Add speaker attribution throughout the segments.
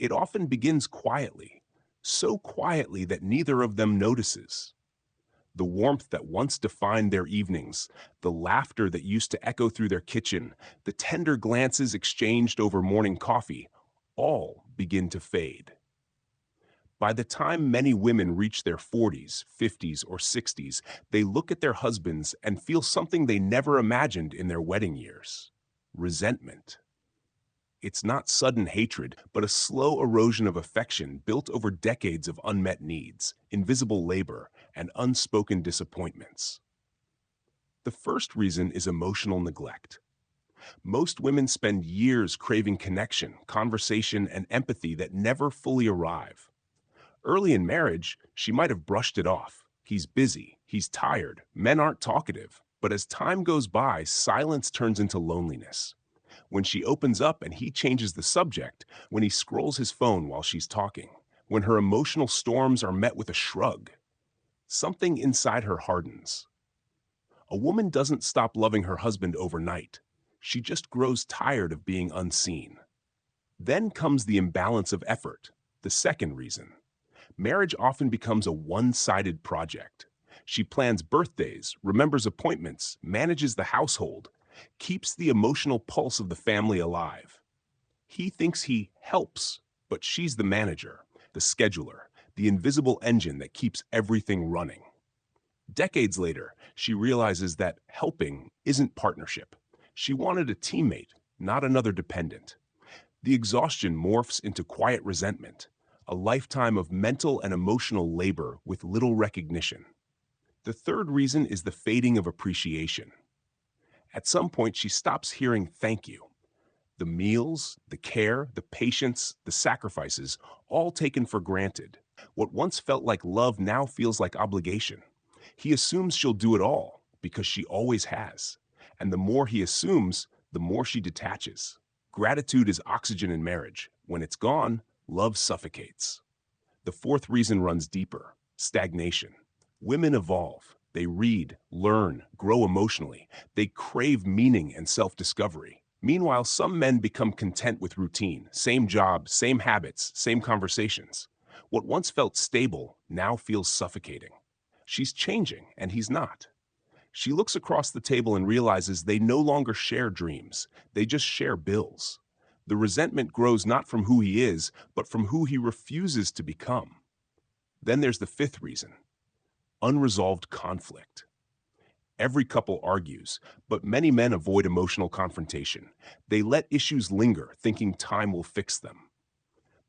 Speaker 1: It often begins quietly, so quietly that neither of them notices. The warmth that once defined their evenings, the laughter that used to echo through their kitchen, the tender glances exchanged over morning coffee, all begin to fade. By the time many women reach their 40s, 50s, or 60s, they look at their husbands and feel something they never imagined in their wedding years: resentment. It's not sudden hatred, but a slow erosion of affection built over decades of unmet needs, invisible labor, and unspoken disappointments. The first reason is emotional neglect. Most women spend years craving connection, conversation, and empathy that never fully arrive. Early in marriage, she might have brushed it off. He's busy, he's tired, men aren't talkative. But as time goes by, silence turns into loneliness. When she opens up and he changes the subject, when he scrolls his phone while she's talking, when her emotional storms are met with a shrug, something inside her hardens. A woman doesn't stop loving her husband overnight. She just grows tired of being unseen. Then comes the imbalance of effort, the second reason. Marriage often becomes a one-sided project. She plans birthdays, remembers appointments, manages the household, keeps the emotional pulse of the family alive. He thinks he helps, but she's the manager, the scheduler, the invisible engine that keeps everything running. Decades later, she realizes that helping isn't partnership. She wanted a teammate, not another dependent. The exhaustion morphs into quiet resentment, a lifetime of mental and emotional labor with little recognition. The third reason is the fading of appreciation. At some point, she stops hearing thank you. The meals, the care, the patience, the sacrifices, all taken for granted. What once felt like love now feels like obligation. He assumes she'll do it all because she always has. And the more he assumes, the more she detaches. Gratitude is oxygen in marriage. When it's gone, love suffocates. The fourth reason runs deeper: stagnation. Women evolve. They read, learn, grow emotionally. They crave meaning and self-discovery. Meanwhile, some men become content with routine, same job, same habits, same conversations. What once felt stable now feels suffocating. She's changing, and he's not. She looks across the table and realizes they no longer share dreams. They just share bills. The resentment grows not from who he is, but from who he refuses to become. Then there's the fifth reason: unresolved conflict. Every couple argues, but many men avoid emotional confrontation. They let issues linger, thinking time will fix them.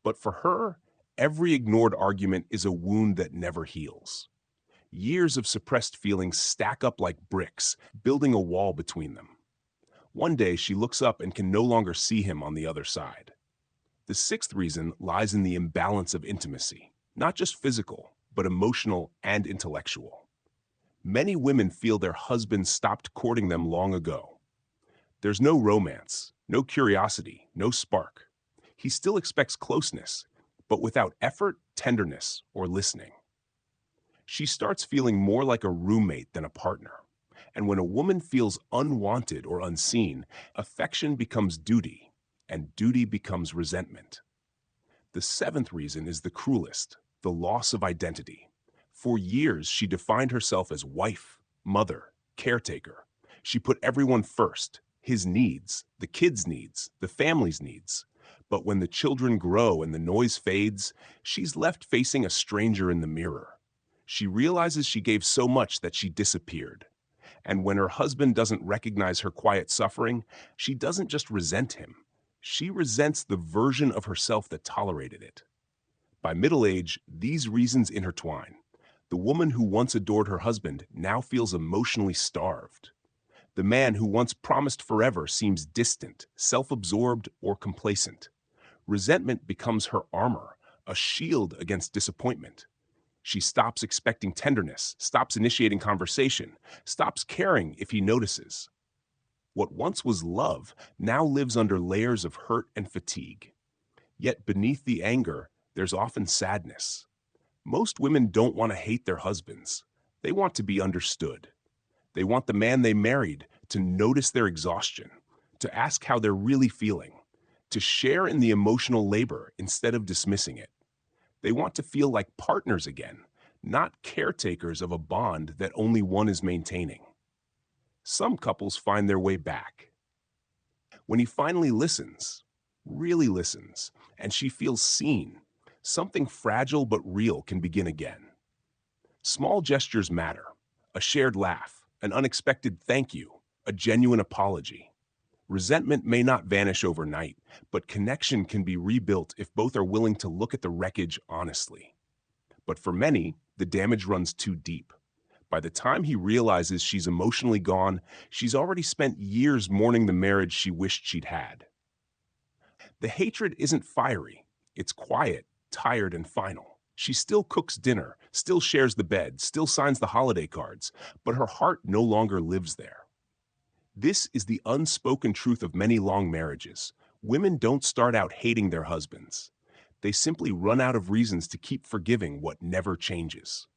Speaker 1: But for her, every ignored argument is a wound that never heals. Years of suppressed feelings stack up like bricks, building a wall between them. One day, she looks up and can no longer see him on the other side. The sixth reason lies in the imbalance of intimacy, not just physical, but emotional and intellectual. Many women feel their husbands stopped courting them long ago. There's no romance, no curiosity, no spark. He still expects closeness, but without effort, tenderness, or listening. She starts feeling more like a roommate than a partner. And when a woman feels unwanted or unseen, affection becomes duty, and duty becomes resentment. The seventh reason is the cruelest: the loss of identity. For years, she defined herself as wife, mother, caretaker. She put everyone first: his needs, the kids' needs, the family's needs. But when the children grow and the noise fades, she's left facing a stranger in the mirror. She realizes she gave so much that she disappeared. And when her husband doesn't recognize her quiet suffering, she doesn't just resent him. She resents the version of herself that tolerated it. By middle age, these reasons intertwine. The woman who once adored her husband now feels emotionally starved. The man who once promised forever seems distant, self-absorbed, or complacent. Resentment becomes her armor, a shield against disappointment. She stops expecting tenderness, stops initiating conversation, stops caring if he notices. What once was love now lives under layers of hurt and fatigue. Yet beneath the anger, there's often sadness. Most women don't want to hate their husbands. They want to be understood. They want the man they married to notice their exhaustion, to ask how they're really feeling. to share in the emotional labor instead of dismissing it. They want to feel like partners again, not caretakers of a bond that only one is maintaining. Some couples find their way back. When he finally listens, really listens, and she feels seen, something fragile but real can begin again. Small gestures matter: a shared laugh, an unexpected thank you, a genuine apology. Resentment may not vanish overnight, but connection can be rebuilt if both are willing to look at the wreckage honestly. But for many, the damage runs too deep. By the time he realizes she's emotionally gone, she's already spent years mourning the marriage she wished she'd had. The hatred isn't fiery, it's quiet, tired, and final. She still cooks dinner, still shares the bed, still signs the holiday cards, but her heart no longer lives there. This is the unspoken truth of many long marriages. Women don't start out hating their husbands. They simply run out of reasons to keep forgiving what never changes.